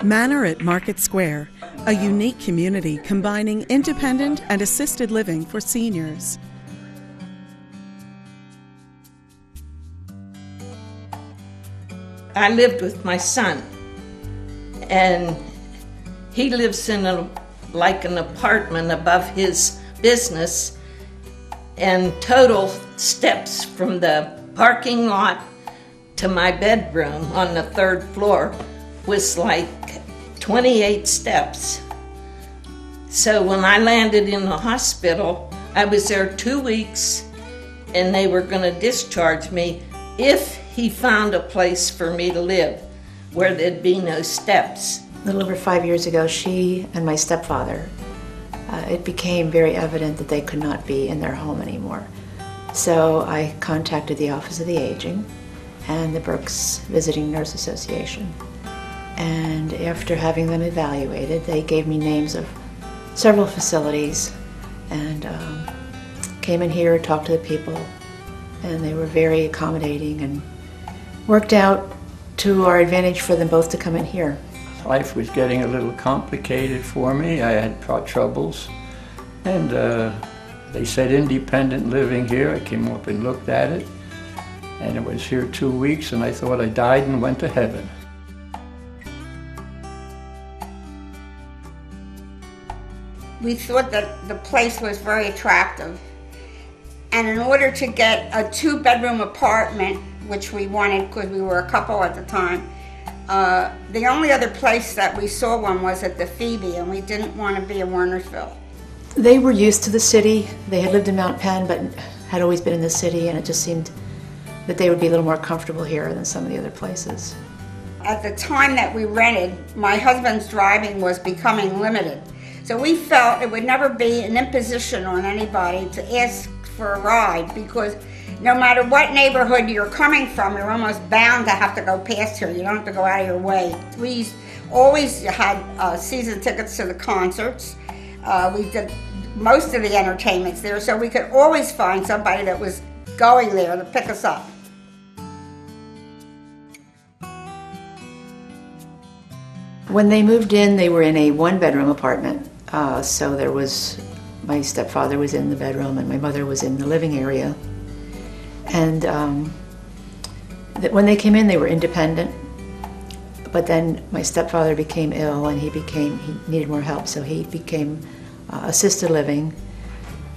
Manor at Market Square, a unique community combining independent and assisted living for seniors. I lived with my son, and he lives in an apartment above his business, and total steps from the parking lot to my bedroom on the 3rd floor was like 28 steps. So when I landed in the hospital, I was there 2 weeks, and they were going to discharge me if he found a place for me to live where there'd be no steps. A little over 5 years ago, she and my stepfather, it became very evident that they could not be in their home anymore. So I contacted the Office of the Aging and the Berks Visiting Nurse Association. And after having them evaluated, they gave me names of several facilities and came in here, talked to the people, and they were very accommodating and worked out to our advantage for them both to come in here. Life was getting a little complicated for me. I had troubles, and they said independent living here. I came up and looked at it, and it was here 2 weeks, and I thought I died and went to heaven. We thought that the place was very attractive, and in order to get a 2-bedroom apartment, which we wanted because we were a couple at the time, the only other place that we saw one was at the Phoebe, and we didn't want to be in Wernersville. They were used to the city. They had lived in Mount Penn, but had always been in the city, and it just seemed that they would be a little more comfortable here than some of the other places. At the time that we rented, my husband's driving was becoming limited. So we felt it would never be an imposition on anybody to ask for a ride, because no matter what neighborhood you're coming from, you're almost bound to have to go past here. You don't have to go out of your way. We always had season tickets to the concerts. We did most of the entertainments there, so we could always find somebody that was going there to pick us up. When they moved in, they were in a 1-bedroom apartment. So there was, my stepfather was in the bedroom and my mother was in the living area. And when they came in, they were independent. But then my stepfather became ill and he needed more help, so he became assisted living,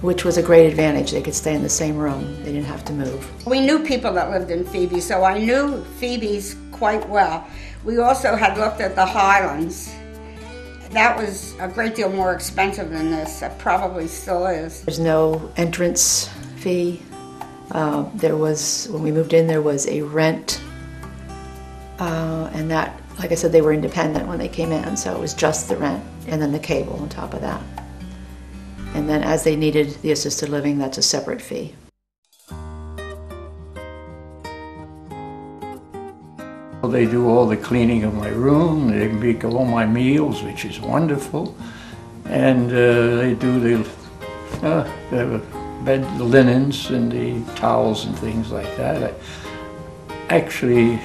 which was a great advantage. They could stay in the same room. They didn't have to move. We knew people that lived in Phoebe, so I knew Phoebe's quite well. We also had looked at the Highlands. That was a great deal more expensive than this. It probably still is. There's no entrance fee. When we moved in, there was a rent, and that, like I said, they were independent when they came in, so it was just the rent and then the cable on top of that. And then as they needed the assisted living, that's a separate fee. They do all the cleaning of my room, they make all my meals, which is wonderful, and they do the bed, the linens and the towels and things like that. Actually,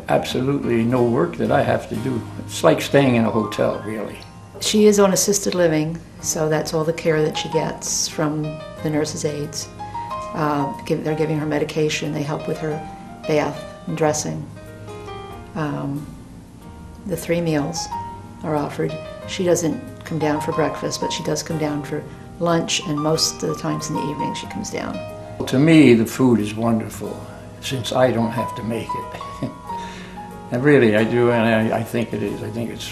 absolutely no work that I have to do. It's like staying in a hotel, really. She is on assisted living, so that's all the care that she gets from the nurse's aides. They're giving her medication, they help with her bath and dressing. The 3 meals are offered. She doesn't come down for breakfast, but she does come down for lunch, and most of the times in the evening she comes down. To me, the food is wonderful, since I don't have to make it. And really, I do, and I think it is. I think it's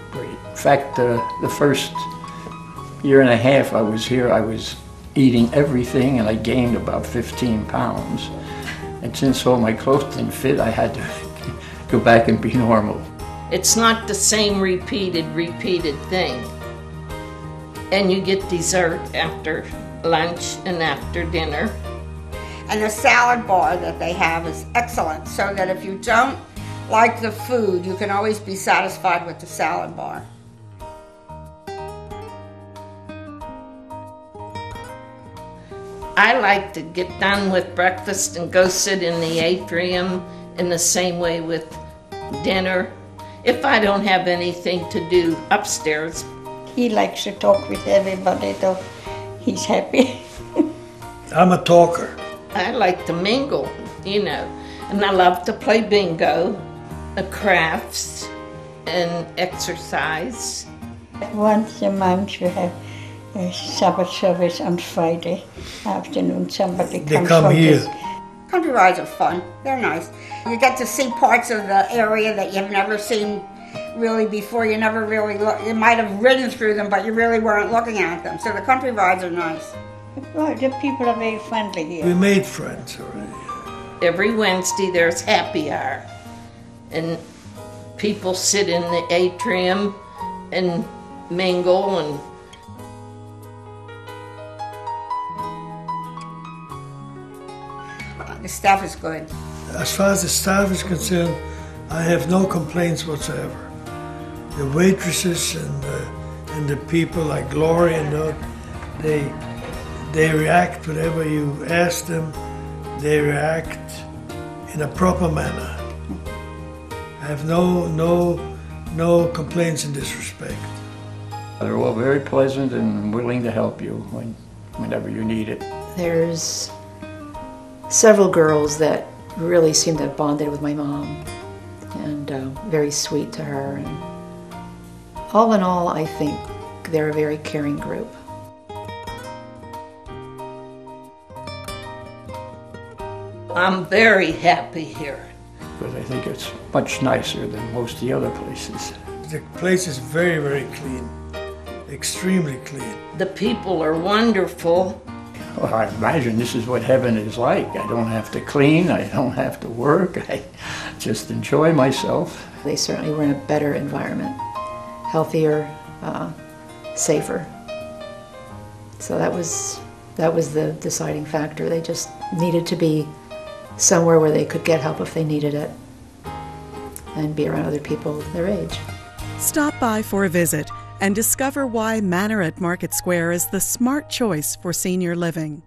great. In fact, the first 1.5 years I was here, I was eating everything, and I gained about 15 pounds. And since all my clothes didn't fit, I had to go back and be normal. It's not the same repeated thing. And you get dessert after lunch and after dinner. And the salad bar that they have is excellent, so that if you don't like the food, you can always be satisfied with the salad bar. I like to get done with breakfast and go sit in the atrium in the same way with dinner, if I don't have anything to do upstairs. He likes to talk with everybody, though. He's happy. I'm a talker. I like to mingle, and I love to play bingo, crafts, and exercise. Once a month we have a Sabbath service on Friday afternoon. Somebody They comes come from here. this. Country rides are fun. They're nice. You get to see parts of the area that you've never seen really before. You never really look. You might have ridden through them, but you really weren't looking at them. So the country rides are nice. Well, the people are very friendly We here. made friends already. Every Wednesday there's happy hour, and people sit in the atrium and mingle and The staff is good. As far as the staff is concerned, I have no complaints whatsoever. The waitresses and the people like Gloria and Doug, they react whenever you ask them. They react in a proper manner. I have no complaints in this respect. They're all very pleasant and willing to help you whenever you need it. There's several girls that really seem to have bonded with my mom, and very sweet to her. And all in all, I think they're a very caring group. I'm very happy here. Because I think it's much nicer than most of the other places. The place is very, very clean, extremely clean. The people are wonderful. Well, I imagine this is what heaven is like. I don't have to clean, I don't have to work, I just enjoy myself. They certainly were in a better environment, healthier, safer. So that was the deciding factor. They just needed to be somewhere where they could get help if they needed it and be around other people their age. Stop by for a visit and discover why Manor at Market Square is the smart choice for senior living.